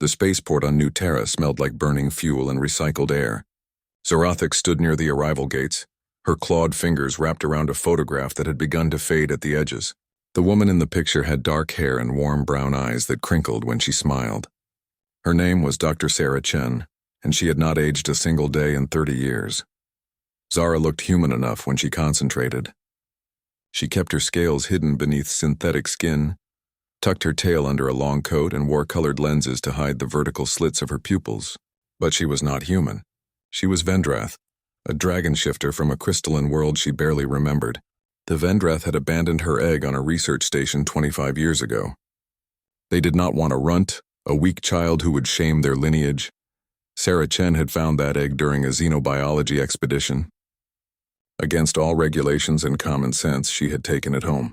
The spaceport on New Terra smelled like burning fuel and recycled air. Zorathix stood near the arrival gates, her clawed fingers wrapped around a photograph that had begun to fade at the edges. The woman in the picture had dark hair and warm brown eyes that crinkled when she smiled. Her name was Dr. Sarah Chen, and she had not aged a single day in 30 years. Zara looked human enough when she concentrated. She kept her scales hidden beneath synthetic skin, tucked her tail under a long coat, and wore colored lenses to hide the vertical slits of her pupils. But she was not human. She was Vendrath, a dragon shifter from a crystalline world she barely remembered. The Vendrath had abandoned her egg on a research station 25 years ago. They did not want a runt, a weak child who would shame their lineage. Sarah Chen had found that egg during a xenobiology expedition. Against all regulations and common sense, she had taken it home.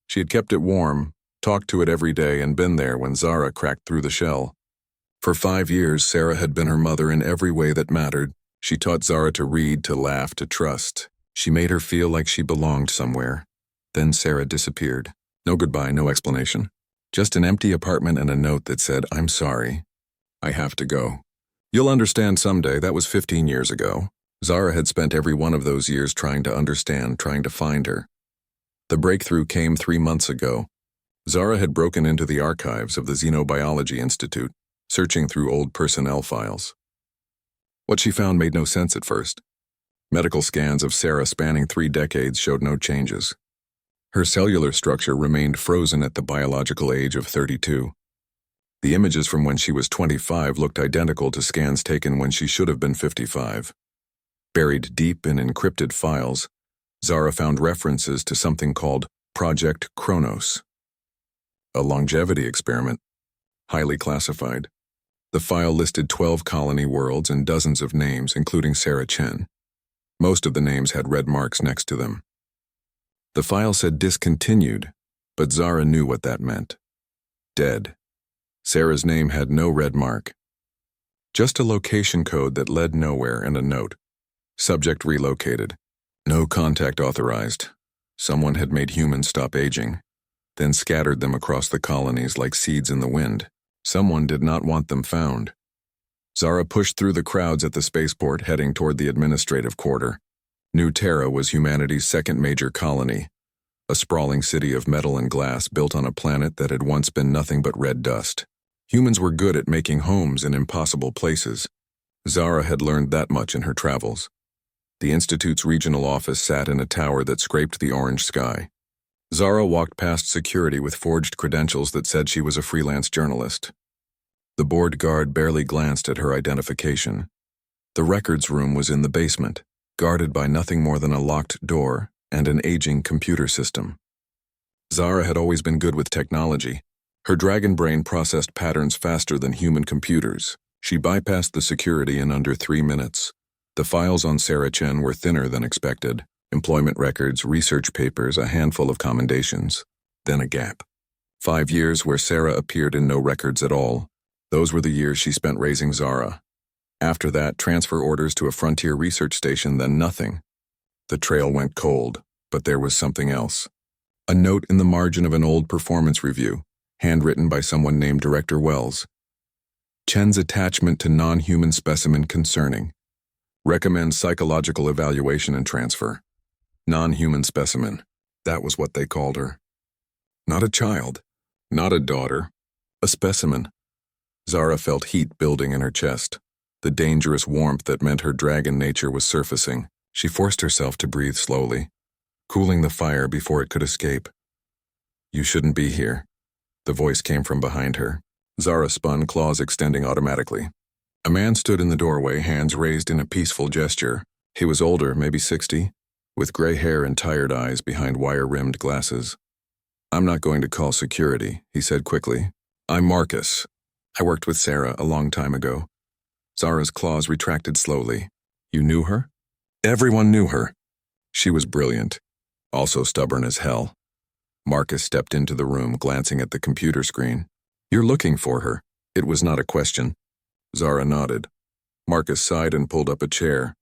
She had kept it warm, talked to it every day, and been there when Zara cracked through the shell. For 5 years, Sarah had been her mother in every way that mattered. She taught Zara to read, to laugh, to trust. She made her feel like she belonged somewhere. Then Sarah disappeared. No goodbye, no explanation. Just an empty apartment and a note that said, "I'm sorry. I have to go." You'll understand someday, that was 15 years ago. Zara had spent every one of those years trying to understand, trying to find her. The breakthrough came 3 months ago. Zara had broken into the archives of the Xenobiology Institute, searching through old personnel files. What she found made no sense at first. Medical scans of Sarah spanning 3 decades showed no changes. Her cellular structure remained frozen at the biological age of 32. The images from when she was 25 looked identical to scans taken when she should have been 55. Buried deep in encrypted files, Zara found references to something called Project Kronos, a longevity experiment, highly classified. The file listed 12 colony worlds and dozens of names, including Sarah Chen. Most of the names had red marks next to them. The file said discontinued, but Zara knew what that meant. Dead. Sarah's name had no red mark. Just a location code that led nowhere and a note. Subject relocated. No contact authorized. Someone had made humans stop aging, then scattered them across the colonies like seeds in the wind. Someone did not want them found. Zara pushed through the crowds at the spaceport, heading toward the administrative quarter. New Terra was humanity's second major colony, a sprawling city of metal and glass built on a planet that had once been nothing but red dust. Humans were good at making homes in impossible places. Zara had learned that much in her travels. The Institute's regional office sat in a tower that scraped the orange sky. Zara walked past security with forged credentials that said she was a freelance journalist. The board guard barely glanced at her identification. The records room was in the basement, guarded by nothing more than a locked door and an aging computer system. Zara had always been good with technology. Her dragon brain processed patterns faster than human computers. She bypassed the security in under 3 minutes. The files on Sarah Chen were thinner than expected. Employment records, research papers, a handful of commendations. Then a gap. 5 years where Sarah appeared in no records at all. Those were the years she spent raising Zara. After that, transfer orders to a frontier research station, then nothing. The trail went cold, but there was something else. A note in the margin of an old performance review, handwritten by someone named Director Wells. Chen's attachment to non-human specimen concerning. Recommends psychological evaluation and transfer. Non-human specimen. That was what they called her. Not a child. Not a daughter. A specimen. Zara felt heat building in her chest. The dangerous warmth that meant her dragon nature was surfacing. She forced herself to breathe slowly, cooling the fire before it could escape. "You shouldn't be here." The voice came from behind her. Zara spun, claws extending automatically. A man stood in the doorway, hands raised in a peaceful gesture. He was older, maybe 60, with gray hair and tired eyes behind wire-rimmed glasses. "I'm not going to call security," he said quickly. "I'm Marcus. I worked with Sarah a long time ago." Zara's claws retracted slowly. "You knew her?" "Everyone knew her. She was brilliant, also stubborn as hell." Marcus stepped into the room, glancing at the computer screen. "You're looking for her." It was not a question. Zara nodded. Marcus sighed and pulled up a chair.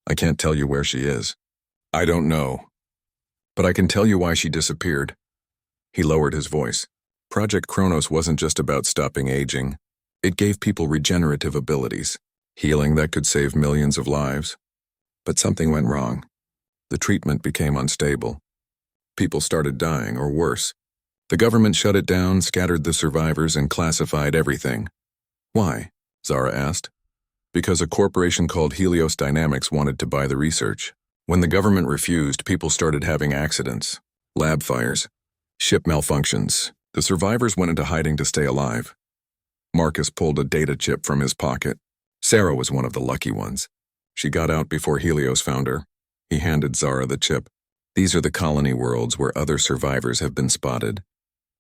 "I can't tell you where she is." "I don't know. But I can tell you why she disappeared." He lowered his voice. Project Kronos wasn't just about stopping aging. It gave people regenerative abilities, healing that could save millions of lives. But something went wrong. The treatment became unstable. People started dying, or worse. The government shut it down, scattered the survivors, and classified everything. Why? Zara asked. Because a corporation called Helios Dynamics wanted to buy the research. When the government refused, people started having accidents, lab fires, ship malfunctions. The survivors went into hiding to stay alive. Marcus pulled a data chip from his pocket. Sarah was one of the lucky ones. She got out before Helios found her. He handed Zara the chip. These are the colony worlds where other survivors have been spotted.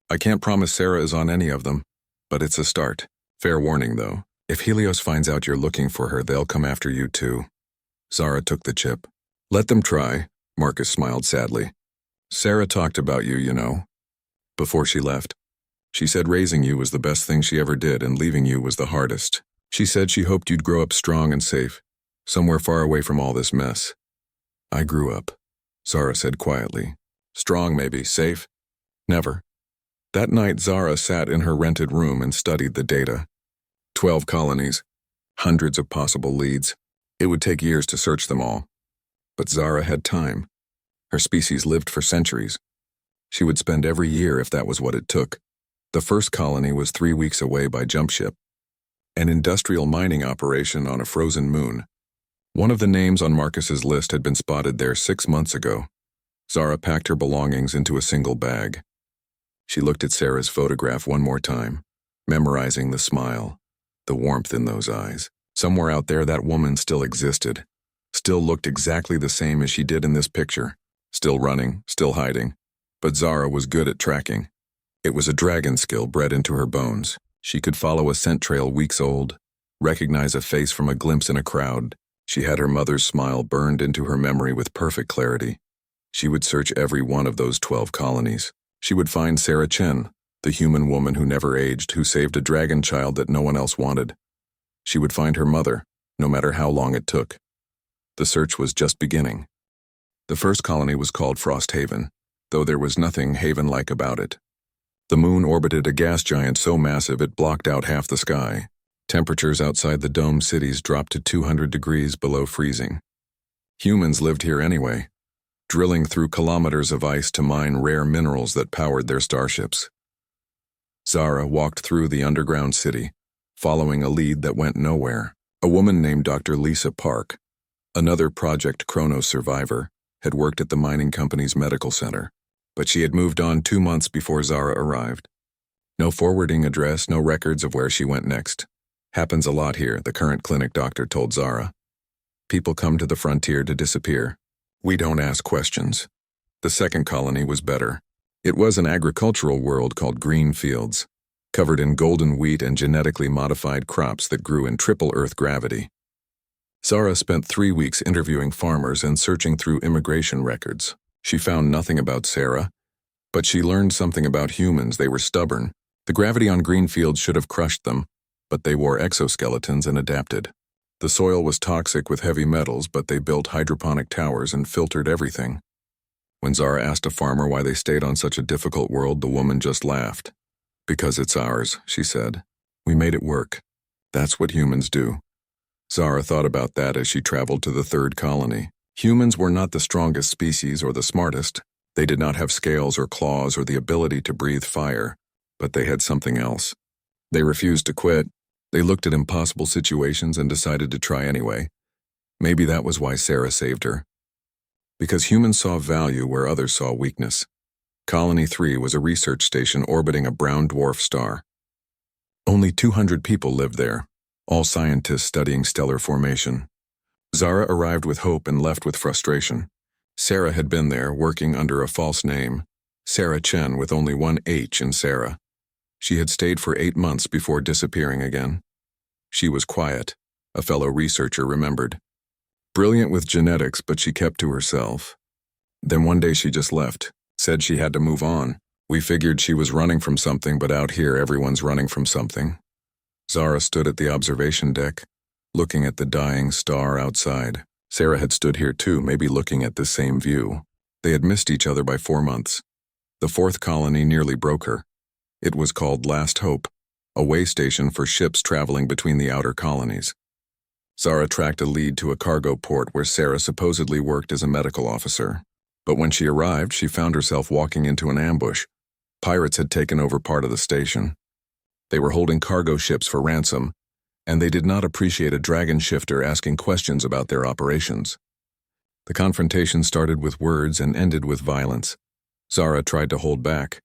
I can't promise Sarah is on any of them, but it's a start. Fair warning, though. If Helios finds out you're looking for her, they'll come after you too. Zara took the chip. Let them try, Marcus smiled sadly. Sarah talked about you, you know. Before she left, she said raising you was the best thing she ever did and leaving you was the hardest. She said she hoped you'd grow up strong and safe, somewhere far away from all this mess. I grew up, Zara said quietly. Strong maybe, safe? Never. That night Zara sat in her rented room and studied the data. 12 colonies, hundreds of possible leads. It would take years to search them all. But Zara had time. Her species lived for centuries. She would spend every year if that was what it took. The first colony was 3 weeks away by jump ship. An industrial mining operation on a frozen moon. One of the names on Marcus's list had been spotted there 6 months ago. Zara packed her belongings into a single bag. She looked at Sarah's photograph one more time, memorizing the smile, the warmth in those eyes. Somewhere out there that woman still existed, still looked exactly the same as she did in this picture, still running, still hiding. But Zara was good at tracking. It was a dragon skill bred into her bones. She could follow a scent trail weeks old, recognize a face from a glimpse in a crowd. She had her mother's smile burned into her memory with perfect clarity. She would search every one of those 12 colonies. She would find Sarah Chen, the human woman who never aged, who saved a dragon child that no one else wanted. She would find her mother, no matter how long it took. The search was just beginning. The first colony was called Frost Haven, though there was nothing haven-like about it. The moon orbited a gas giant so massive it blocked out half the sky. Temperatures outside the dome cities dropped to 200 degrees below freezing. Humans lived here anyway, drilling through kilometers of ice to mine rare minerals that powered their starships. Zara walked through the underground city, following a lead that went nowhere. A woman named Dr. Lisa Park, another Project Kronos survivor, had worked at the mining company's medical center, but she had moved on 2 months before Zara arrived. No forwarding address, no records of where she went next. Happens a lot here, the current clinic doctor told Zara. People come to the frontier to disappear. We don't ask questions. The second colony was better. It was an agricultural world called green fields, covered in golden wheat and genetically modified crops that grew in triple Earth gravity. Zara spent 3 weeks interviewing farmers and searching through immigration records. She found nothing about Sarah, but she learned something about humans. They were stubborn. The gravity on green fields should have crushed them, but they wore exoskeletons and adapted. The soil was toxic with heavy metals, but they built hydroponic towers and filtered everything. When Zara asked a farmer why they stayed on such a difficult world, the woman just laughed. Because it's ours, she said. We made it work. That's what humans do. Zara thought about that as she traveled to the third colony. Humans were not the strongest species or the smartest. They did not have scales or claws or the ability to breathe fire, but they had something else. They refused to quit. They looked at impossible situations and decided to try anyway. Maybe that was why Sarah saved her. Because humans saw value where others saw weakness. Colony 3 was a research station orbiting a brown dwarf star. Only 200 people lived there, all scientists studying stellar formation. Zara arrived with hope and left with frustration. Sarah had been there, working under a false name, Sarah Chen, with only one H in Sarah. She had stayed for 8 months before disappearing again. She was quiet, a fellow researcher remembered. Brilliant with genetics, but she kept to herself. Then one day she just left, said she had to move on. We figured she was running from something, but out here everyone's running from something. Zara stood at the observation deck, looking at the dying star outside. Sarah had stood here too, maybe looking at the same view. They had missed each other by 4 months. The fourth colony nearly broke her. It was called Last Hope, a way station for ships traveling between the outer colonies. Zara tracked a lead to a cargo port where Sarah supposedly worked as a medical officer. But when she arrived, she found herself walking into an ambush. Pirates had taken over part of the station. They were holding cargo ships for ransom, and they did not appreciate a dragon shifter asking questions about their operations. The confrontation started with words and ended with violence. Zara tried to hold back.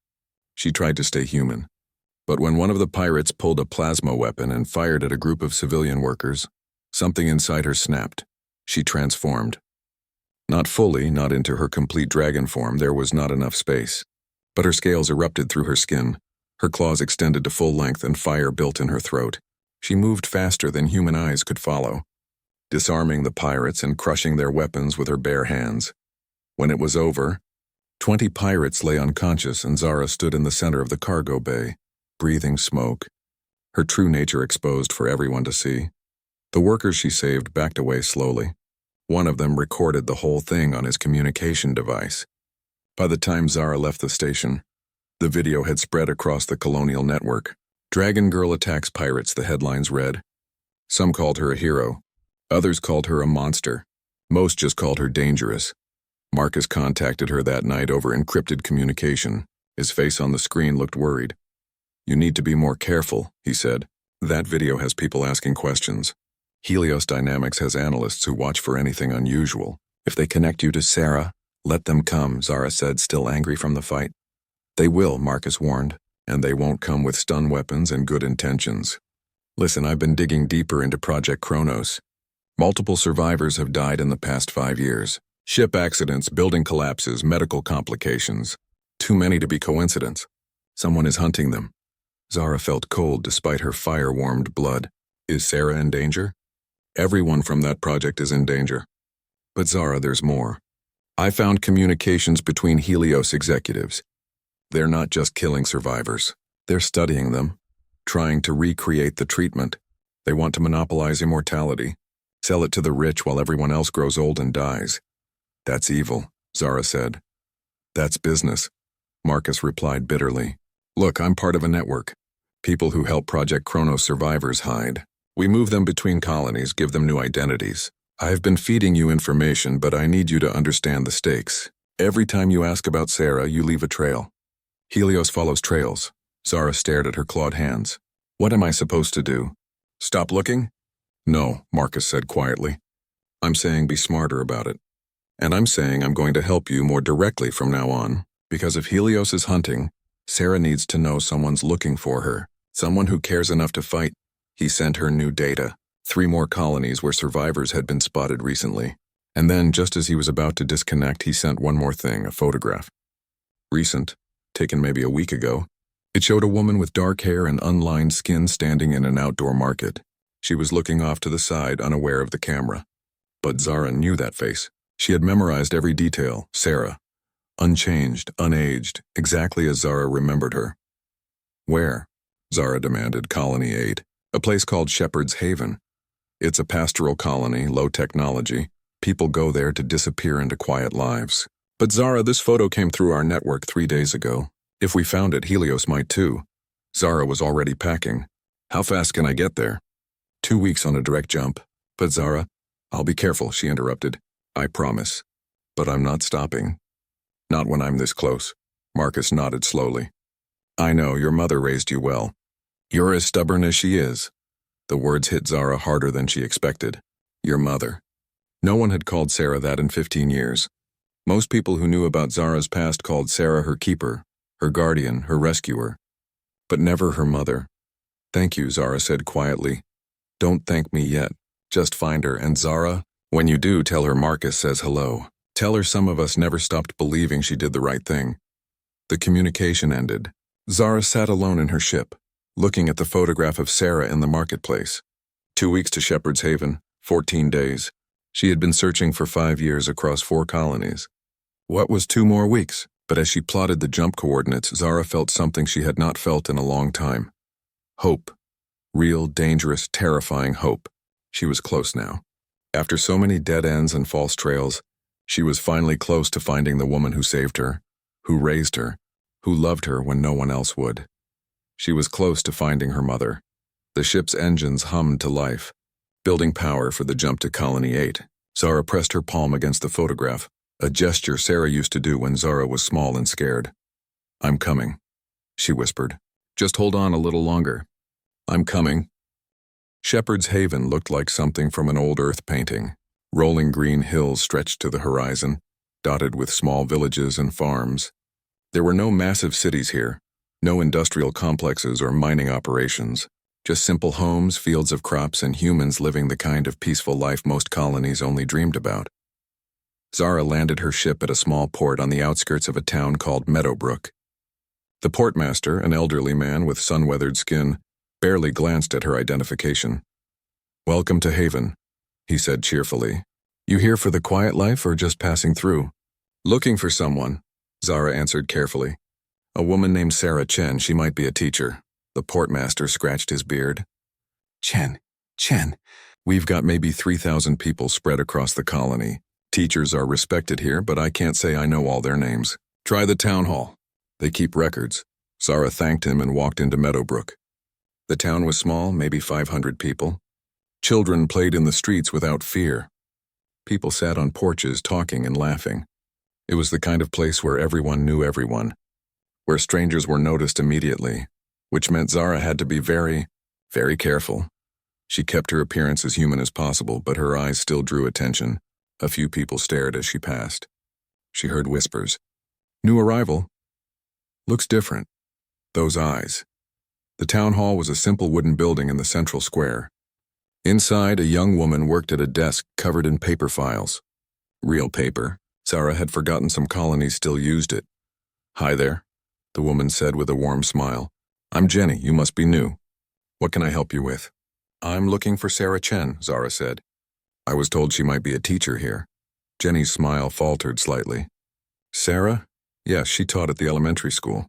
She tried to stay human. But when one of the pirates pulled a plasma weapon and fired at a group of civilian workers, something inside her snapped. She transformed. Not fully, not into her complete dragon form, there was not enough space. But her scales erupted through her skin. Her claws extended to full length and fire built in her throat. She moved faster than human eyes could follow, disarming the pirates and crushing their weapons with her bare hands. When it was over, 20 pirates lay unconscious and Zara stood in the center of the cargo bay, breathing smoke, her true nature exposed for everyone to see. The workers she saved backed away slowly. One of them recorded the whole thing on his communication device. By the time Zara left the station, the video had spread across the colonial network. Dragon Girl attacks pirates, the headlines read. Some called her a hero. Others called her a monster. Most just called her dangerous. Marcus contacted her that night over encrypted communication. His face on the screen looked worried. "You need to be more careful," he said. "That video has people asking questions. Helios Dynamics has analysts who watch for anything unusual. If they connect you to Sarah, let them come," Zara said, still angry from the fight. "They will," Marcus warned, "and they won't come with stun weapons and good intentions. Listen, I've been digging deeper into Project Kronos. Multiple survivors have died in the past 5 years. Ship accidents, building collapses, medical complications. Too many to be coincidence. Someone is hunting them." Zara felt cold despite her fire-warmed blood. "Is Sarah in danger?" "Everyone from that project is in danger." "But Zara, there's more. I found communications between Helios executives. They're not just killing survivors. They're studying them, trying to recreate the treatment. They want to monopolize immortality, sell it to the rich while everyone else grows old and dies. That's evil," Zara said. "That's business," Marcus replied bitterly. "Look, I'm part of a network. People who help Project Kronos survivors hide. We move them between colonies, give them new identities. I've been feeding you information, but I need you to understand the stakes. Every time you ask about Sarah, you leave a trail. Helios follows trails." Zara stared at her clawed hands. "What am I supposed to do? Stop looking?" "No," Marcus said quietly. "I'm saying be smarter about it. And I'm saying I'm going to help you more directly from now on, because if Helios is hunting, Sarah needs to know someone's looking for her, someone who cares enough to fight." He sent her new data, 3 more colonies where survivors had been spotted recently. And then, just as he was about to disconnect, he sent one more thing, a photograph. Recent, taken maybe a week ago. It showed a woman with dark hair and unlined skin standing in an outdoor market. She was looking off to the side, unaware of the camera. But Zara knew that face. She had memorized every detail. Sarah. Unchanged, unaged, exactly as Zara remembered her. "Where?" Zara demanded. "Colony 8. A place called Shepherd's Haven. It's a pastoral colony, low technology. People go there to disappear into quiet lives." "But Zara, this photo came through our network 3 days ago. If we found it, Helios might too." Zara was already packing. "How fast can I get there?" 2 weeks on a direct jump." "But Zara..." "I'll be careful," she interrupted. "I promise. But I'm not stopping. Not when I'm this close." Marcus nodded slowly. "I know, your mother raised you well. You're as stubborn as she is." The words hit Zara harder than she expected. Your mother. No one had called Sarah that in 15 years. Most people who knew about Zara's past called Sarah her keeper, her guardian, her rescuer. But never her mother. "Thank you," Zara said quietly. "Don't thank me yet. Just find her, and Zara, when you do, tell her Marcus says hello. Tell her some of us never stopped believing she did the right thing." The communication ended. Zara sat alone in her ship, looking at the photograph of Sarah in the marketplace. 2 weeks to Shepherd's Haven, 14 days. She had been searching for 5 years across 4 colonies. What was 2 more weeks? But as she plotted the jump coordinates, Zara felt something she had not felt in a long time. Hope. Real, dangerous, terrifying hope. She was close now. After so many dead ends and false trails, she was finally close to finding the woman who saved her, who raised her, who loved her when no one else would. She was close to finding her mother. The ship's engines hummed to life, building power for the jump to Colony 8. Zara pressed her palm against the photograph, a gesture Sarah used to do when Zara was small and scared. "I'm coming," she whispered. "Just hold on a little longer. I'm coming." Shepherd's Haven looked like something from an old Earth painting. Rolling green hills stretched to the horizon, dotted with small villages and farms. There were no massive cities here, no industrial complexes or mining operations, just simple homes, fields of crops, and humans living the kind of peaceful life most colonies only dreamed about. Zara landed her ship at a small port on the outskirts of a town called Meadowbrook. The portmaster, an elderly man with sun-weathered skin, barely glanced at her identification. "Welcome to Haven," he said cheerfully. "You here for the quiet life or just passing through?" "Looking for someone," Zara answered carefully. "A woman named Sarah Chen. She might be a teacher." The portmaster scratched his beard. Chen. We've got maybe 3,000 people spread across the colony. Teachers are respected here, but I can't say I know all their names. Try the town hall. They keep records." Zara thanked him and walked into Meadowbrook. The town was small, maybe 500 people. Children played in the streets without fear. People sat on porches talking and laughing. It was the kind of place where everyone knew everyone, where strangers were noticed immediately, which meant Zara had to be very, very careful. She kept her appearance as human as possible, but her eyes still drew attention. A few people stared as she passed. She heard whispers. "New arrival. Looks different." Those eyes. The town hall was a simple wooden building in the central square. Inside, a young woman worked at a desk covered in paper files. Real paper. Zara had forgotten some colonies still used it. "Hi there," the woman said with a warm smile. "I'm Jenny. You must be new. What can I help you with?" "I'm looking for Sarah Chen," Zara said. "I was told she might be a teacher here." Jenny's smile faltered slightly. "Sarah? Yes, she taught at the elementary school.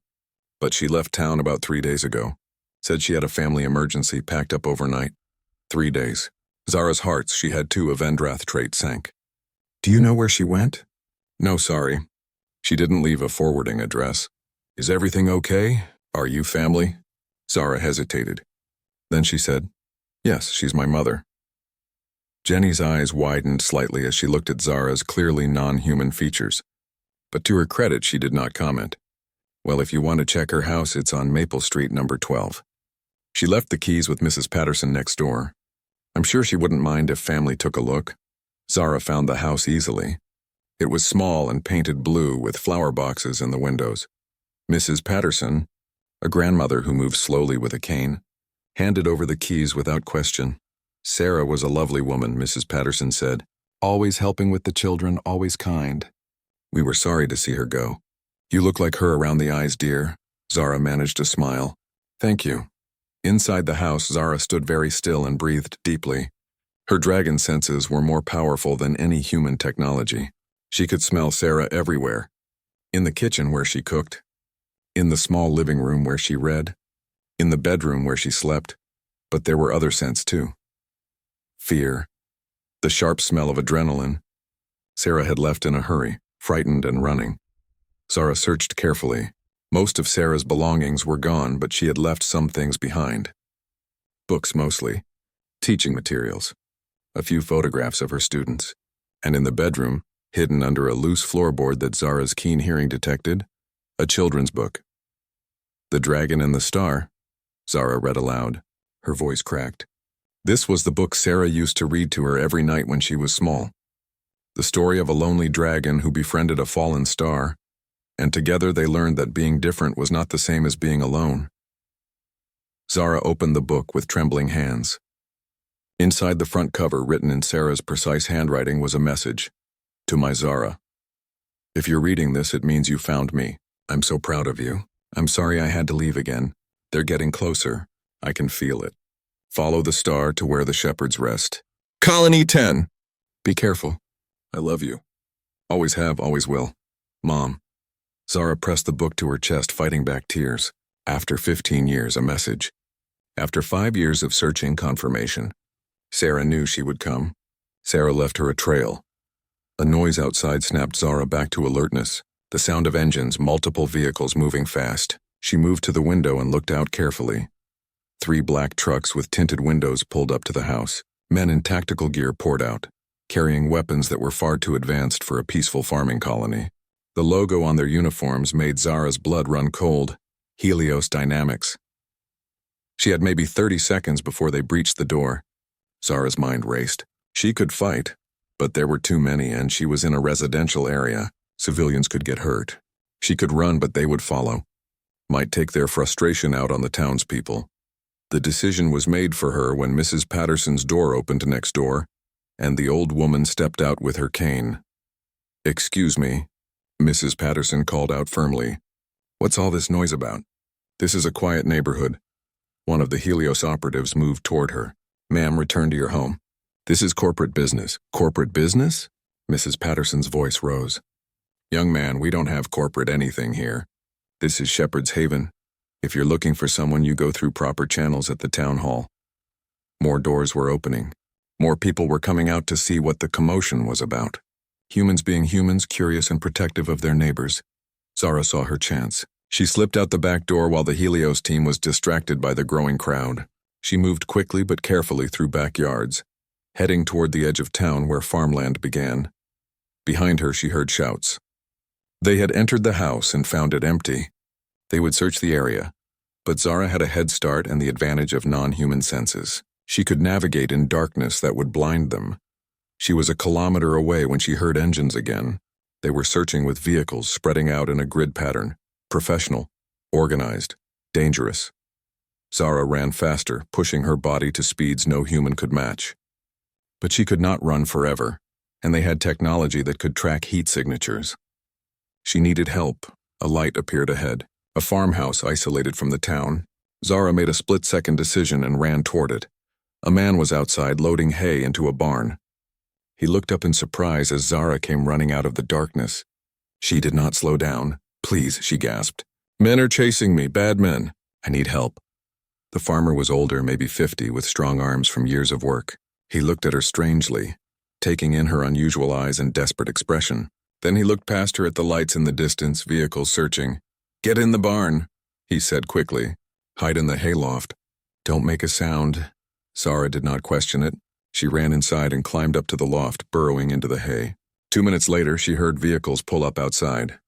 But she left town about 3 days ago. Said she had a family emergency, packed up overnight. 3 days. Zara's hearts, she had 2 of Vendrath trait, sank. "Do you know where she went?" "No, sorry. She didn't leave a forwarding address." "Is everything okay? Are you family?" Zara hesitated. Then she said, "Yes, she's my mother." Jenny's eyes widened slightly as she looked at Zara's clearly non-human features. But to her credit, she did not comment. "Well, if you want to check her house, it's on Maple Street, number 12. She left the keys with Mrs. Patterson next door. I'm sure she wouldn't mind if family took a look." Zara found the house easily. It was small and painted blue with flower boxes in the windows. Mrs. Patterson, a grandmother who moved slowly with a cane, handed over the keys without question. Sarah was a lovely woman, Mrs. Patterson said. "Always helping with the children, always kind." "We were sorry to see her go." "You look like her around the eyes, dear." Zara managed to smile. "Thank you." Inside the house, Zara stood very still and breathed deeply. Her dragon senses were more powerful than any human technology. She could smell Sarah everywhere. In the kitchen where she cooked. In the small living room where she read. In the bedroom where she slept. But there were other scents too. Fear. The sharp smell of adrenaline. Sarah had left in a hurry, frightened and running. Zara searched carefully. Most of Sarah's belongings were gone, but she had left some things behind. Books mostly. Teaching materials. A few photographs of her students. And in the bedroom, hidden under a loose floorboard that Zara's keen hearing detected, a children's book. "The Dragon and the Star," Zara read aloud. Her voice cracked. This was the book Sarah used to read to her every night when she was small. The story of a lonely dragon who befriended a fallen star, and together they learned that being different was not the same as being alone. Zara opened the book with trembling hands. Inside the front cover, written in Sarah's precise handwriting, was a message. "To my Zara. If you're reading this, it means you found me. I'm so proud of you. I'm sorry I had to leave again. They're getting closer. I can feel it. Follow the star to where the shepherds rest. Colony 10. Be careful. I love you. Always have, always will. Mom." Zara pressed the book to her chest, fighting back tears. After 15 years, a message. After 5 years of searching confirmation. Sarah knew she would come. Sarah left her a trail. A noise outside snapped Zara back to alertness. The sound of engines, multiple vehicles moving fast. She moved to the window and looked out carefully. 3 black trucks with tinted windows pulled up to the house. Men in tactical gear poured out, carrying weapons that were far too advanced for a peaceful farming colony. The logo on their uniforms made Zara's blood run cold. Helios Dynamics. She had maybe 30 seconds before they breached the door. Zara's mind raced. She could fight, but there were too many and she was in a residential area. Civilians could get hurt. She could run, but they would follow. Might take their frustration out on the townspeople. The decision was made for her when Mrs. Patterson's door opened next door, and the old woman stepped out with her cane. "Excuse me," Mrs. Patterson called out firmly. "What's all this noise about? This is a quiet neighborhood." One of the Helios operatives moved toward her. "Ma'am, return to your home. This is corporate business." "Corporate business?" Mrs. Patterson's voice rose. "Young man, we don't have corporate anything here. This is Shepherd's Haven. If you're looking for someone, you go through proper channels at the town hall." More doors were opening. More people were coming out to see what the commotion was about. Humans being humans, curious and protective of their neighbors. Zara saw her chance. She slipped out the back door while the Helios team was distracted by the growing crowd. She moved quickly but carefully through backyards, heading toward the edge of town where farmland began. Behind her, she heard shouts. They had entered the house and found it empty. They would search the area, but Zara had a head start and the advantage of non-human senses. She could navigate in darkness that would blind them. She was a kilometer away when she heard engines again. They were searching with vehicles spreading out in a grid pattern. Professional, organized, dangerous. Zara ran faster, pushing her body to speeds no human could match. But she could not run forever, and they had technology that could track heat signatures. She needed help. A light appeared ahead. A farmhouse isolated from the town. Zara made a split-second decision and ran toward it. A man was outside loading hay into a barn. He looked up in surprise as Zara came running out of the darkness. She did not slow down. "Please," she gasped. "Men are chasing me, bad men. I need help." The farmer was older, maybe 50, with strong arms from years of work. He looked at her strangely, taking in her unusual eyes and desperate expression. Then he looked past her at the lights in the distance, vehicles searching. "Get in the barn," he said quickly. "Hide in the hayloft. Don't make a sound." Zara did not question it. She ran inside and climbed up to the loft, burrowing into the hay. 2 minutes later, she heard vehicles pull up outside.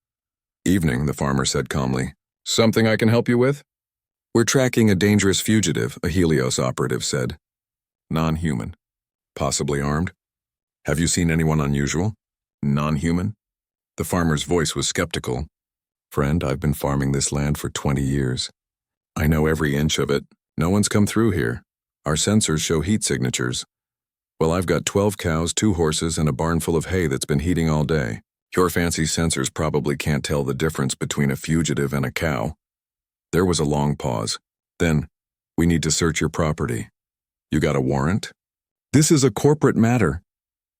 "Evening," the farmer said calmly. "Something I can help you with?" "We're tracking a dangerous fugitive," a Helios operative said. "Non-human. Possibly armed. Have you seen anyone unusual?" "Non-human?" The farmer's voice was skeptical. "Friend, I've been farming this land for 20 years. I know every inch of it. No one's come through here. Our sensors show heat signatures. Well, I've got 12 cows, 2 horses, and a barn full of hay that's been heating all day. Your fancy sensors probably can't tell the difference between a fugitive and a cow." There was a long pause. Then, "We need to search your property. You got a warrant?" "This is a corporate matter."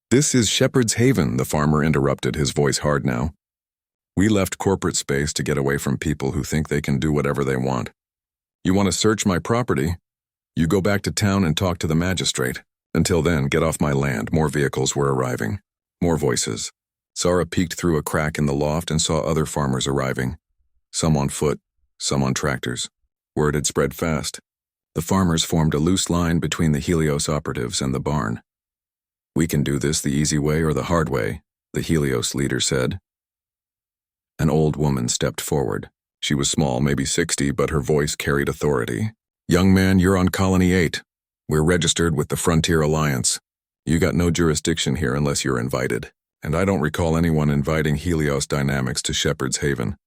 "This is Shepherd's Haven," the farmer interrupted, his voice hard now. "We left corporate space to get away from people who think they can do whatever they want. You want to search my property? You go back to town and talk to the magistrate. Until then, get off my land." More vehicles were arriving. More voices. Zara peeked through a crack in the loft and saw other farmers arriving. Some on foot, some on tractors. Word had spread fast. The farmers formed a loose line between the Helios operatives and the barn. "We can do this the easy way or the hard way," the Helios leader said. An old woman stepped forward. She was small, maybe 60, but her voice carried authority. "Young man, you're on Colony 8. We're registered with the Frontier Alliance. You got no jurisdiction here unless you're invited. And I don't recall anyone inviting Helios Dynamics to Shepherd's Haven.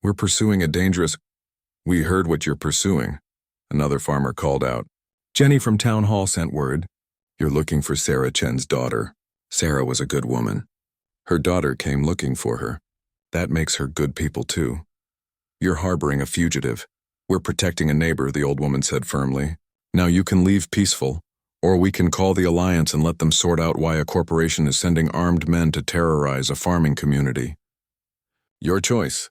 We're pursuing a dangerous—" "We heard what you're pursuing," another farmer called out. "Jenny from Town Hall sent word. You're looking for Sarah Chen's daughter." Sarah was a good woman. Her daughter came looking for her. That makes her good people too. "You're harboring a fugitive. We're protecting a neighbor," the old woman said firmly. "Now you can leave peaceful, or we can call the Alliance and let them sort out why a corporation is sending armed men to terrorize a farming community." "Your choice."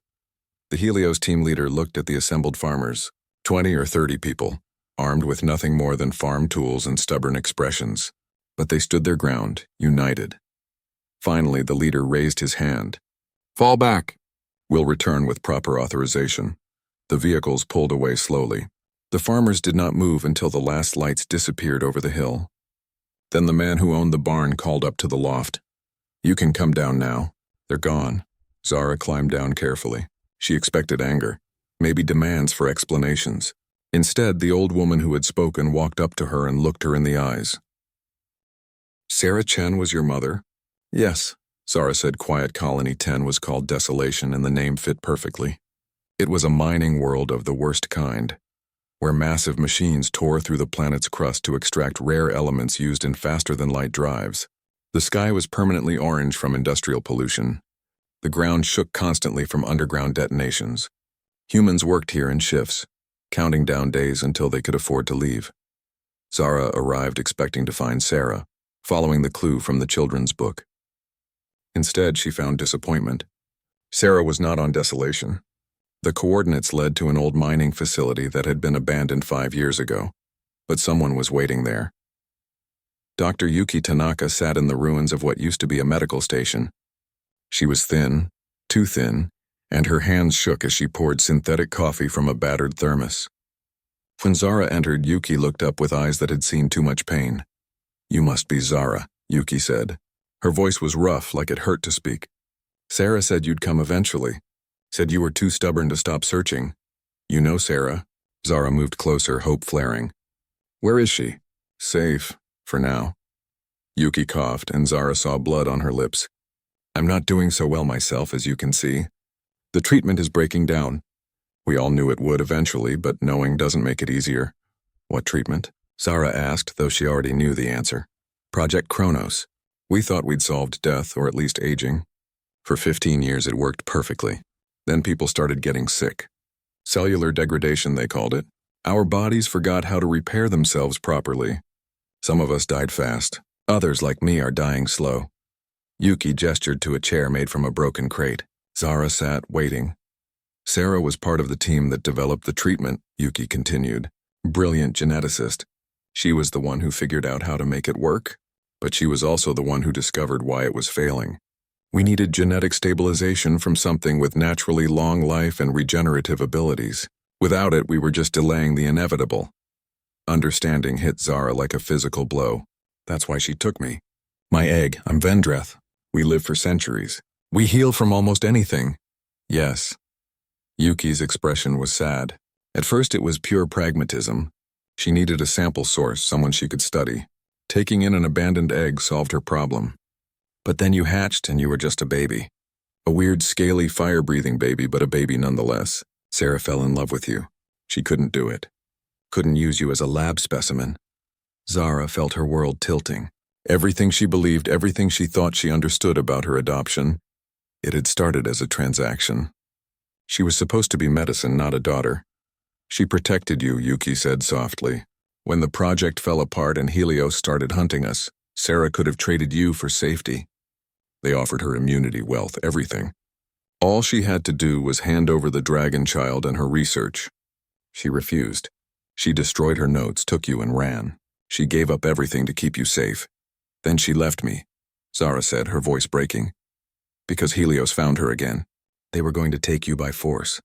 The Helios team leader looked at the assembled farmers, 20 or 30 people, armed with nothing more than farm tools and stubborn expressions. But they stood their ground, united. Finally, the leader raised his hand. "Fall back. We'll return with proper authorization." The vehicles pulled away slowly. The farmers did not move until the last lights disappeared over the hill. Then the man who owned the barn called up to the loft. "You can come down now. They're gone." Zara climbed down carefully. She expected anger, maybe demands for explanations. Instead, the old woman who had spoken walked up to her and looked her in the eyes. "Sarah Chen was your mother?" "Yes," Zara said. Quiet Colony 10 was called Desolation, and the name fit perfectly. It was a mining world of the worst kind, where massive machines tore through the planet's crust to extract rare elements used in faster-than-light drives. The sky was permanently orange from industrial pollution. The ground shook constantly from underground detonations. Humans worked here in shifts, counting down days until they could afford to leave. Zara arrived expecting to find Sarah, following the clue from the children's book. Instead, she found disappointment. Sarah was not on Desolation. The coordinates led to an old mining facility that had been abandoned 5 years ago, but someone was waiting there. Dr. Yuki Tanaka sat in the ruins of what used to be a medical station. She was thin, too thin, and her hands shook as she poured synthetic coffee from a battered thermos. When Zara entered, Yuki looked up with eyes that had seen too much pain. "You must be Zara," Yuki said. Her voice was rough, like it hurt to speak. "Sarah said you'd come eventually. Said you were too stubborn to stop searching. You know Sarah?" Zara moved closer, hope flaring. "Where is she?" "Safe, for now." Yuki coughed, and Zara saw blood on her lips. "I'm not doing so well myself, as you can see. The treatment is breaking down. We all knew it would eventually, but knowing doesn't make it easier." "What treatment?" Zara asked, though she already knew the answer. "Project Kronos. We thought we'd solved death, or at least aging. For 15 years it worked perfectly. Then people started getting sick. Cellular degradation, they called it. Our bodies forgot how to repair themselves properly. Some of us died fast. Others, like me, are dying slow." Yuki gestured to a chair made from a broken crate. Zara sat, waiting. "Sarah was part of the team that developed the treatment," Yuki continued. "Brilliant geneticist. She was the one who figured out how to make it work, but she was also the one who discovered why it was failing. We needed genetic stabilization from something with naturally long life and regenerative abilities. Without it, we were just delaying the inevitable." Understanding hit Zara like a physical blow. "That's why she took me. My egg, I'm Vendreth. We live for centuries. We heal from almost anything." "Yes." Yuki's expression was sad. At first it was pure pragmatism. She needed a sample source, someone she could study. Taking in an abandoned egg solved her problem. But then you hatched and you were just a baby. A weird, scaly, fire-breathing baby, but a baby nonetheless. Sarah fell in love with you. She couldn't do it. Couldn't use you as a lab specimen. Zara felt her world tilting. Everything she believed, everything she thought she understood about her adoption, it had started as a transaction. She was supposed to be medicine, not a daughter. "She protected you," Yuki said softly. "When the project fell apart and Helios started hunting us, Sarah could have traded you for safety. They offered her immunity, wealth, everything. All she had to do was hand over the dragon child and her research. She refused. She destroyed her notes, took you, and ran. She gave up everything to keep you safe. Then she left me," Zara said, her voice breaking. "Because Helios found her again. They were going to take you by force.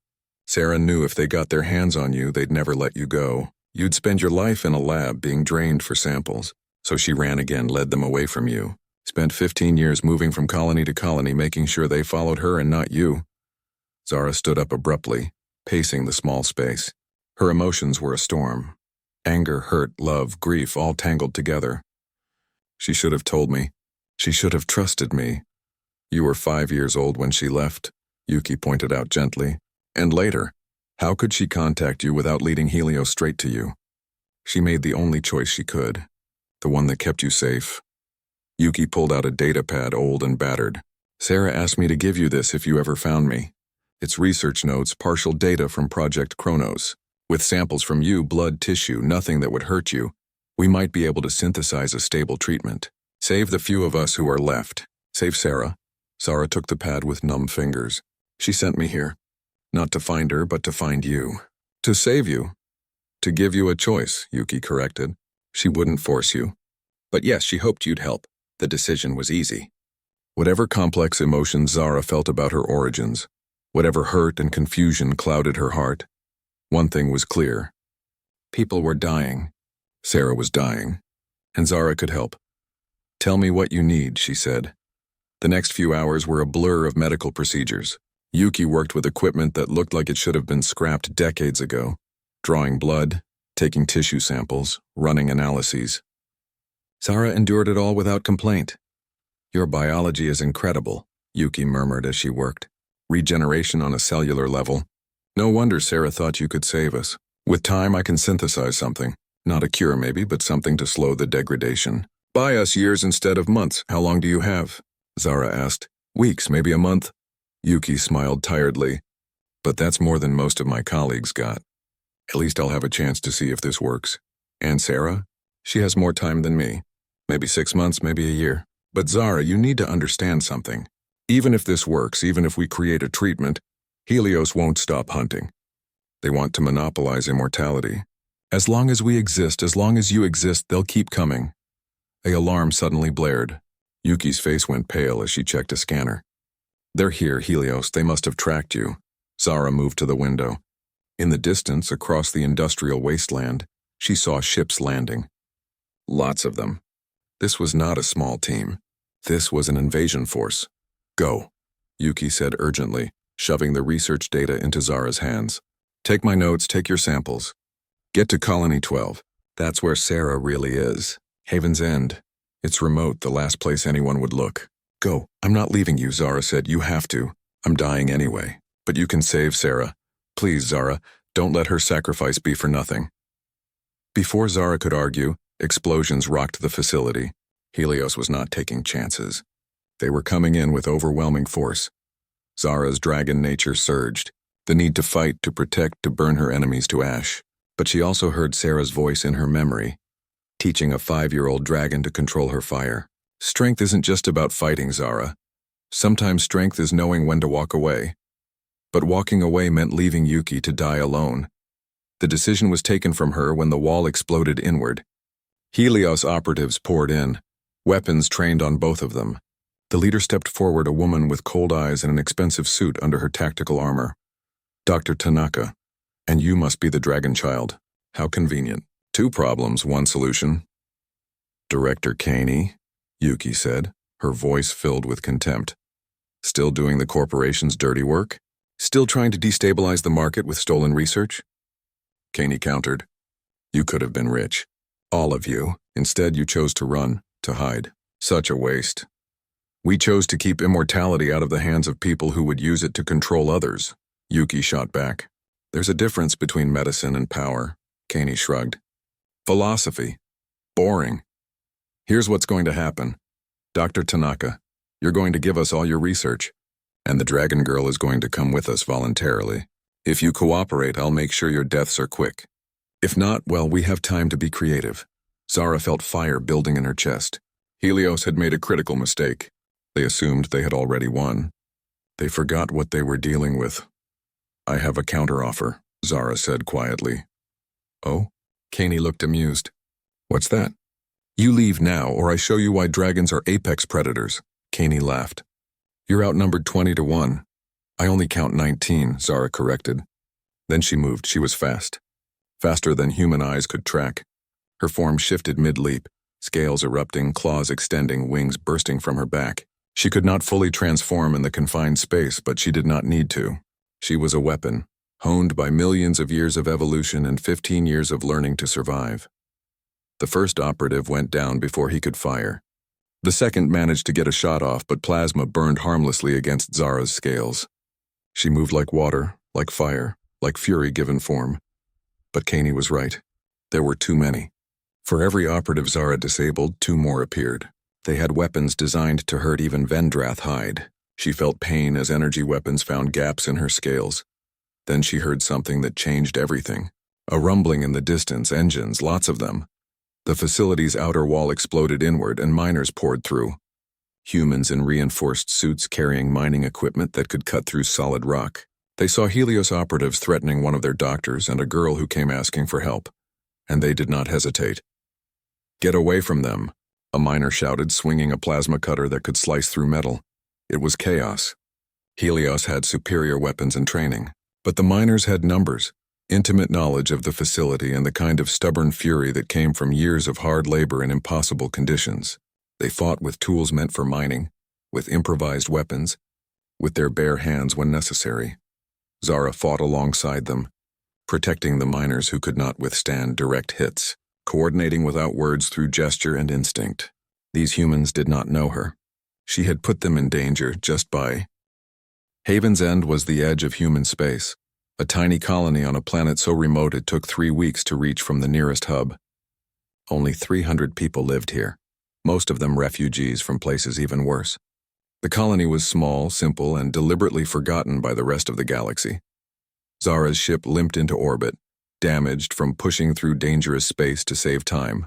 Sarah knew if they got their hands on you, they'd never let you go. You'd spend your life in a lab being drained for samples. So she ran again, led them away from you. Spent 15 years moving from colony to colony, making sure they followed her and not you." Zara stood up abruptly, pacing the small space. Her emotions were a storm. Anger, hurt, love, grief, all tangled together. "She should have told me. She should have trusted me." "You were 5 years old when she left," Yuki pointed out gently. "And later, how could she contact you without leading Helios straight to you? She made the only choice she could, the one that kept you safe." Yuki pulled out a data pad, old and battered. "Sarah asked me to give you this if you ever found me. It's research notes, partial data from Project Kronos. With samples from you, blood, tissue, nothing that would hurt you, we might be able to synthesize a stable treatment. Save the few of us who are left. Save Sarah." Zara took the pad with numb fingers. "She sent me here. Not to find her, but to find you. To save you. To give you a choice," Yuki corrected. "She wouldn't force you. But yes, she hoped you'd help. The decision was easy." Whatever complex emotions Zara felt about her origins, whatever hurt and confusion clouded her heart, One thing was clear. People were dying. Sarah was dying. And Zara could help. "Tell me what you need," she said. The next few hours were a blur of medical procedures. Yuki worked with equipment that looked like it should have been scrapped decades ago, drawing blood, taking tissue samples, running analyses. Zara endured it all without complaint. "Your biology is incredible," Yuki murmured as she worked. "Regeneration on a cellular level. No wonder Sarah thought you could save us. With time, I can synthesize something. Not a cure maybe, but something to slow the degradation. Buy us years instead of months. How long do you have?" Zara asked. "Weeks, maybe a month." Yuki smiled tiredly. "But that's more than most of my colleagues got. At least I'll have a chance to see if this works. And Sarah? She has more time than me. Maybe 6 months, maybe a year. But Zara, you need to understand something. Even if this works, even if we create a treatment, Helios won't stop hunting. They want to monopolize immortality. As long as we exist, as long as you exist, they'll keep coming." An alarm suddenly blared. Yuki's face went pale as she checked a scanner. "They're here, Helios. They must have tracked you." Zara moved to the window. In the distance, across the industrial wasteland, she saw ships landing. Lots of them. This was not a small team. This was an invasion force. "Go," Yuki said urgently, shoving the research data into Zara's hands. "Take my notes, take your samples. Get to Colony 12. That's where Sarah really is. Haven's End. It's remote, the last place anyone would look. Go." "I'm not leaving you," Zara said. "You have to. I'm dying anyway. But you can save Sarah. Please, Zara, don't let her sacrifice be for nothing." Before Zara could argue, explosions rocked the facility. Helios was not taking chances. They were coming in with overwhelming force. Zara's dragon nature surged, the need to fight, to protect, to burn her enemies to ash. But she also heard Sarah's voice in her memory, teaching a 5-year-old dragon to control her fire. "Strength isn't just about fighting, Zara. Sometimes strength is knowing when to walk away." But walking away meant leaving Yuki to die alone. The decision was taken from her when the wall exploded inward. Helios operatives poured in, weapons trained on both of them. The leader stepped forward, a woman with cold eyes and an expensive suit under her tactical armor. "Dr. Tanaka, and you must be the dragon child. How convenient. 2 problems, 1 solution." "Director Kaney," Yuki said, her voice filled with contempt. "Still doing the corporation's dirty work? Still trying to destabilize the market with stolen research?" Kaney countered. "You could have been rich. All of you. Instead, you chose to run, to hide. Such a waste. We chose to keep immortality out of the hands of people who would use it to control others." Yuki shot back. "There's a difference between medicine and power," Kaney shrugged. "Philosophy. Boring. Here's what's going to happen. Dr. Tanaka, you're going to give us all your research, and the Dragon Girl is going to come with us voluntarily. If you cooperate, I'll make sure your deaths are quick. If not, well, we have time to be creative." Zara felt fire building in her chest. Helios had made a critical mistake. They assumed they had already won. They forgot what they were dealing with. "I have a counteroffer," Zara said quietly. "Oh?" Kaney looked amused. "What's that?" "You leave now, or I show you why dragons are apex predators." Kaney laughed. "You're outnumbered 20-1. I only count 19, Zara corrected. Then she moved. She was fast. Faster than human eyes could track. Her form shifted mid-leap, scales erupting, claws extending, wings bursting from her back. She could not fully transform in the confined space, but she did not need to. She was a weapon, honed by millions of years of evolution and 15 years of learning to survive. The first operative went down before he could fire. The second managed to get a shot off, but plasma burned harmlessly against Zara's scales. She moved like water, like fire, like fury given form. But Kaney was right. There were too many. For every operative Zara disabled, 2 more appeared. They had weapons designed to hurt even Vendrath hide. She felt pain as energy weapons found gaps in her scales. Then she heard something that changed everything. A rumbling in the distance, engines, lots of them. The facility's outer wall exploded inward and miners poured through. Humans in reinforced suits carrying mining equipment that could cut through solid rock. They saw Helios operatives threatening one of their doctors and a girl who came asking for help. And they did not hesitate. "Get away from them," a miner shouted, swinging a plasma cutter that could slice through metal. It was chaos. Helios had superior weapons and training, but the miners had numbers. Intimate knowledge of the facility and the kind of stubborn fury that came from years of hard labor in impossible conditions. They fought with tools meant for mining, with improvised weapons, with their bare hands when necessary. Zara fought alongside them, protecting the miners who could not withstand direct hits, coordinating without words through gesture and instinct. These humans did not know her. She had put them in danger just by. Haven's End was the edge of human space, a tiny colony on a planet so remote it took 3 weeks to reach from the nearest hub. Only 300 people lived here, most of them refugees from places even worse. The colony was small, simple, and deliberately forgotten by the rest of the galaxy. Zara's ship limped into orbit, damaged from pushing through dangerous space to save time.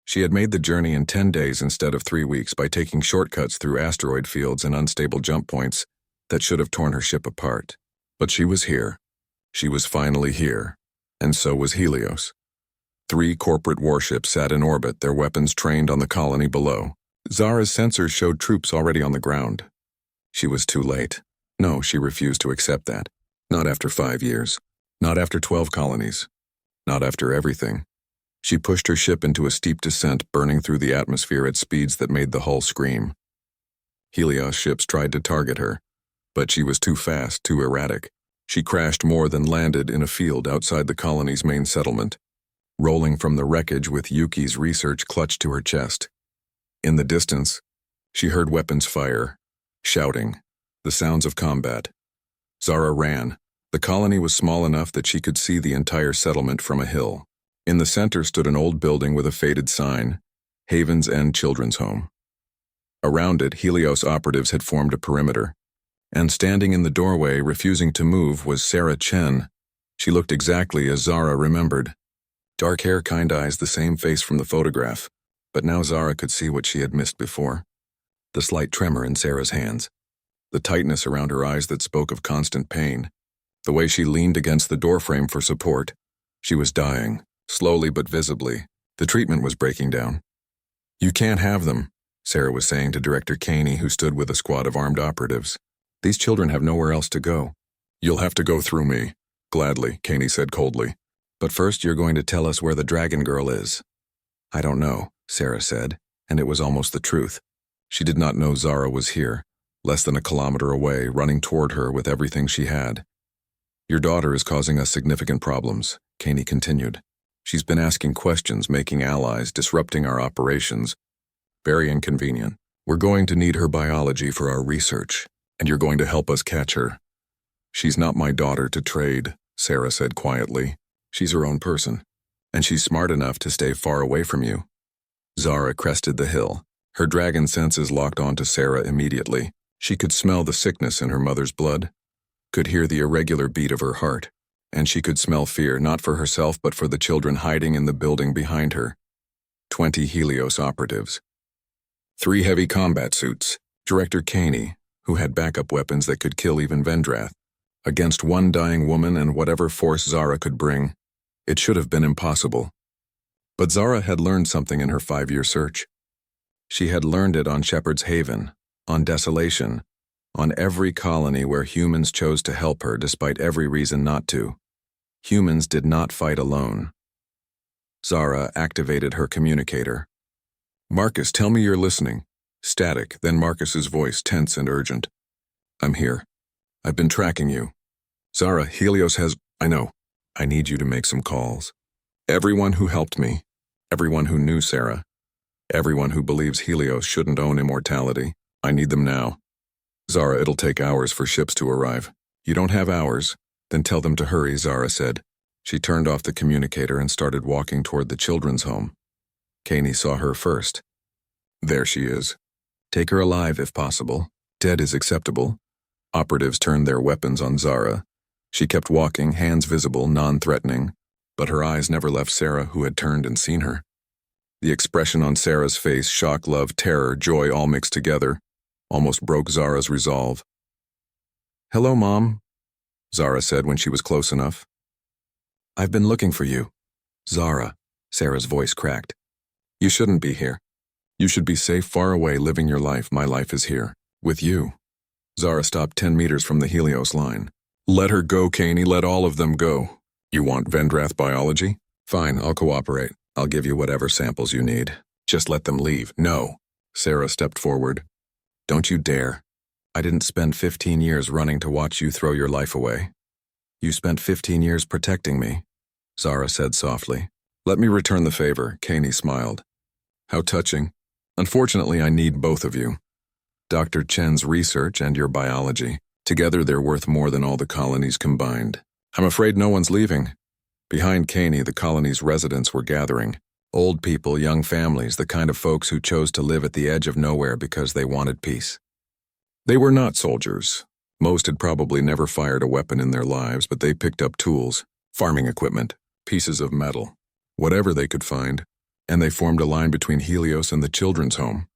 She had made the journey in 10 days instead of 3 weeks by taking shortcuts through asteroid fields and unstable jump points that should have torn her ship apart. But she was here. She was finally here, and so was Helios. 3 corporate warships sat in orbit, their weapons trained on the colony below. Zara's sensors showed troops already on the ground. She was too late. No, she refused to accept that. Not after 5 years. Not after 12 colonies. Not after everything. She pushed her ship into a steep descent, burning through the atmosphere at speeds that made the hull scream. Helios ships tried to target her, but she was too fast, too erratic. She crashed more than landed in a field outside the colony's main settlement, rolling from the wreckage with Yuki's research clutched to her chest. In the distance, she heard weapons fire, shouting, the sounds of combat. Zara ran. The colony was small enough that she could see the entire settlement from a hill. In the center stood an old building with a faded sign, Haven's End Children's Home. Around it, Helios operatives had formed a perimeter, and standing in the doorway, refusing to move, was Sarah Chen. She looked exactly as Zara remembered. Dark hair, kind eyes, the same face from the photograph, but now Zara could see what she had missed before. The slight tremor in Sarah's hands, the tightness around her eyes that spoke of constant pain, the way she leaned against the doorframe for support. She was dying, slowly but visibly. The treatment was breaking down. "You can't have them," Sarah was saying to Director Caney, who stood with a squad of armed operatives. "These children have nowhere else to go." "You'll have to go through me." "Gladly," Caney said coldly. "But first you're going to tell us where the dragon girl is." "I don't know," Sarah said, and it was almost the truth. She did not know Zara was here, less than a kilometer away, running toward her with everything she had. "Your daughter is causing us significant problems," Caney continued. "She's been asking questions, making allies, disrupting our operations. Very inconvenient. We're going to need her biology for our research, and you're going to help us catch her." "She's not my daughter to trade," Sarah said quietly. "She's her own person, and she's smart enough to stay far away from you." Zara crested the hill. Her dragon senses locked onto Sarah immediately. She could smell the sickness in her mother's blood, could hear the irregular beat of her heart, and she could smell fear, not for herself but for the children hiding in the building behind her. 20 Helios operatives. 3 heavy combat suits, Director Caney, who had backup weapons that could kill even Vendrath, against 1 dying woman and whatever force Zara could bring. It should have been impossible. But Zara had learned something in her 5-year search. She had learned it on Shepherd's Haven, on Desolation, on every colony where humans chose to help her despite every reason not to. Humans did not fight alone. Zara activated her communicator. "Marcus, tell me you're listening." Static, then Marcus's voice, tense and urgent. "I'm here. I've been tracking you. Zara, Helios has... I know. I need you to make some calls. Everyone who helped me. Everyone who knew Sarah. Everyone who believes Helios shouldn't own immortality. I need them now. Zara, it'll take hours for ships to arrive. You don't have hours? Then tell them to hurry," Zara said. She turned off the communicator and started walking toward the children's home. Caney saw her first. "There she is. Take her alive if possible. Dead is acceptable." Operatives turned their weapons on Zara. She kept walking, hands visible, non-threatening, but her eyes never left Sarah, who had turned and seen her. The expression on Sarah's face, shock, love, terror, joy all mixed together, almost broke Zara's resolve. "Hello, Mom," Zara said when she was close enough. "I've been looking for you." "Zara," Sarah's voice cracked. "You shouldn't be here. You should be safe far away living your life. My life is here. With you." Zara stopped 10 meters from the Helios line. "Let her go, Caney. Let all of them go." You want Vendrath biology? Fine, I'll cooperate. I'll give you whatever samples you need. Just let them leave. No. Sarah stepped forward. Don't you dare. I didn't spend 15 years running to watch you throw your life away. You spent 15 years protecting me, Zara said softly. Let me return the favor, Kaney smiled. How touching. Unfortunately, I need both of you. Dr. Chen's research and your biology. Together they're worth more than all the colonies combined. I'm afraid no one's leaving. Behind Kaney, the colony's residents were gathering. Old people, young families, the kind of folks who chose to live at the edge of nowhere because they wanted peace. They were not soldiers. Most had probably never fired a weapon in their lives, but they picked up tools, farming equipment, pieces of metal, whatever they could find, and they formed a line between Helios and the children's home.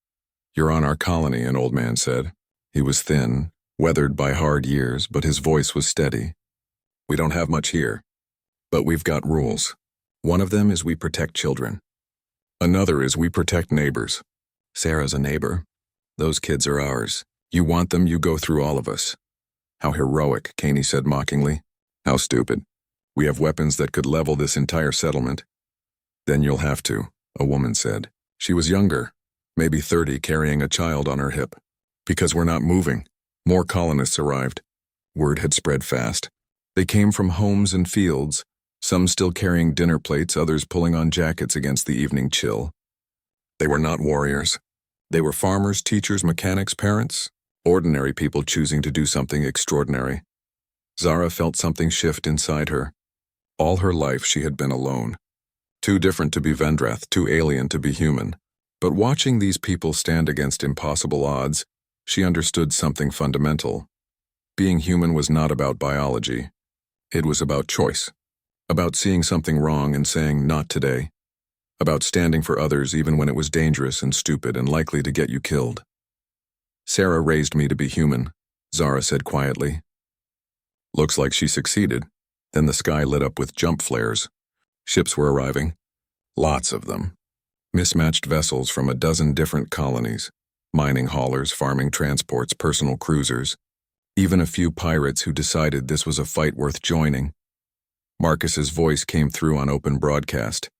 You're on our colony, an old man said. He was thin, weathered by hard years, but his voice was steady. We don't have much here, but we've got rules. One of them is we protect children. Another is we protect neighbors. Sarah's a neighbor. Those kids are ours. You want them, you go through all of us. How heroic, Kaney said mockingly. How stupid. We have weapons that could level this entire settlement. Then you'll have to, a woman said. She was younger, maybe 30, carrying a child on her hip. Because we're not moving. More colonists arrived. Word had spread fast. They came from homes and fields, some still carrying dinner plates, others pulling on jackets against the evening chill. They were not warriors. They were farmers, teachers, mechanics, parents, ordinary people choosing to do something extraordinary. Zara felt something shift inside her. All her life she had been alone. Too different to be Vendrath, too alien to be human. But watching these people stand against impossible odds, she understood something fundamental. Being human was not about biology. It was about choice. About seeing something wrong and saying, not today. About standing for others even when it was dangerous and stupid and likely to get you killed. Sarah raised me to be human, Zara said quietly. Looks like she succeeded. Then the sky lit up with jump flares. Ships were arriving. Lots of them. Mismatched vessels from a dozen different colonies. Mining haulers, farming transports, personal cruisers. Even a few pirates who decided this was a fight worth joining. Marcus's voice came through on open broadcast.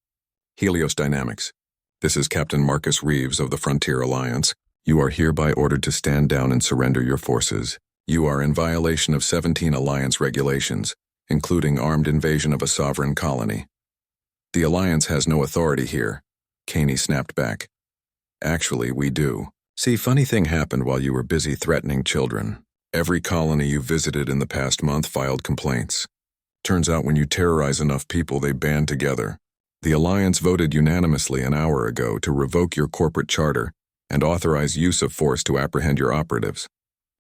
Helios Dynamics. This is Captain Marcus Reeves of the Frontier Alliance. You are hereby ordered to stand down and surrender your forces. You are in violation of 17 Alliance regulations, including armed invasion of a sovereign colony. The Alliance has no authority here, Kaney snapped back. Actually, we do. See, funny thing happened while you were busy threatening children. Every colony you visited in the past month filed complaints. Turns out when you terrorize enough people, they band together. The Alliance voted unanimously an hour ago to revoke your corporate charter and authorize use of force to apprehend your operatives.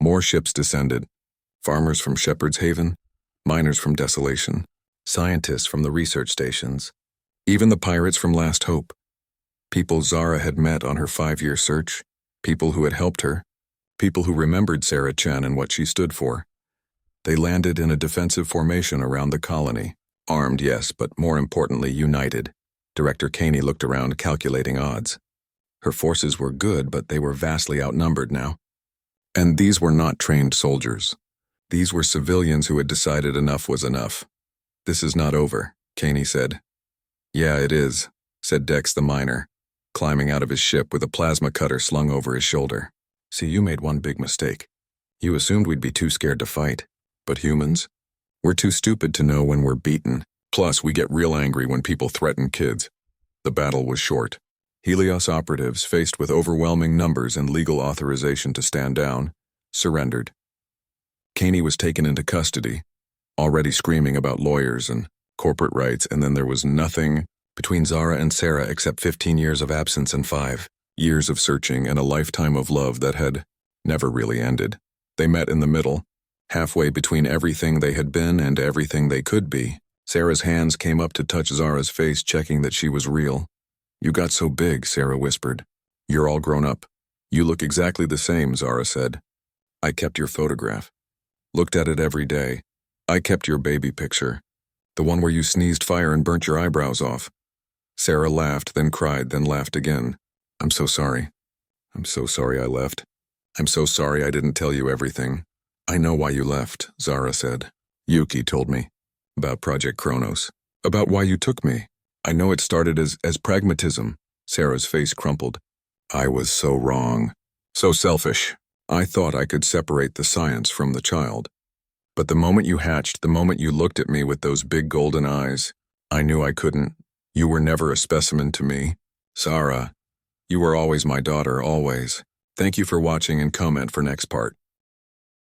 More ships descended. Farmers from Shepherd's Haven, miners from Desolation, scientists from the research stations, even the pirates from Last Hope. People Zara had met on her 5-year search, people who had helped her, people who remembered Sarah Chen and what she stood for. They landed in a defensive formation around the colony. Armed, yes, but more importantly, united. Director Kaney looked around, calculating odds. Her forces were good, but they were vastly outnumbered now. And these were not trained soldiers. These were civilians who had decided enough was enough. This is not over, Kaney said. Yeah, it is, said Dex the miner, climbing out of his ship with a plasma cutter slung over his shoulder. See, you made one big mistake. You assumed we'd be too scared to fight. But humans? We're too stupid to know when we're beaten. Plus, we get real angry when people threaten kids. The battle was short. Helios operatives, faced with overwhelming numbers and legal authorization to stand down, surrendered. Kaney was taken into custody, already screaming about lawyers and corporate rights, and then there was nothing between Zara and Sarah except 15 years of absence and 5 years of searching and a lifetime of love that had never really ended. They met in the middle, halfway between everything they had been and everything they could be. Sarah's hands came up to touch Zara's face, checking that she was real. You got so big, Sarah whispered. You're all grown up. You look exactly the same, Zara said. I kept your photograph. Looked at it every day. I kept your baby picture. The one where you sneezed fire and burnt your eyebrows off. Sarah laughed, then cried, then laughed again. I'm so sorry. I'm so sorry I left. I'm so sorry I didn't tell you everything. I know why you left, Zara said. Yuki told me. About Project Kronos. About why you took me. I know it started as pragmatism. Sarah's face crumpled. I was so wrong. So selfish. I thought I could separate the science from the child. But the moment you hatched, the moment you looked at me with those big golden eyes, I knew I couldn't. You were never a specimen to me. Sarah, you were always my daughter, always. Thank you for watching and comment for next part.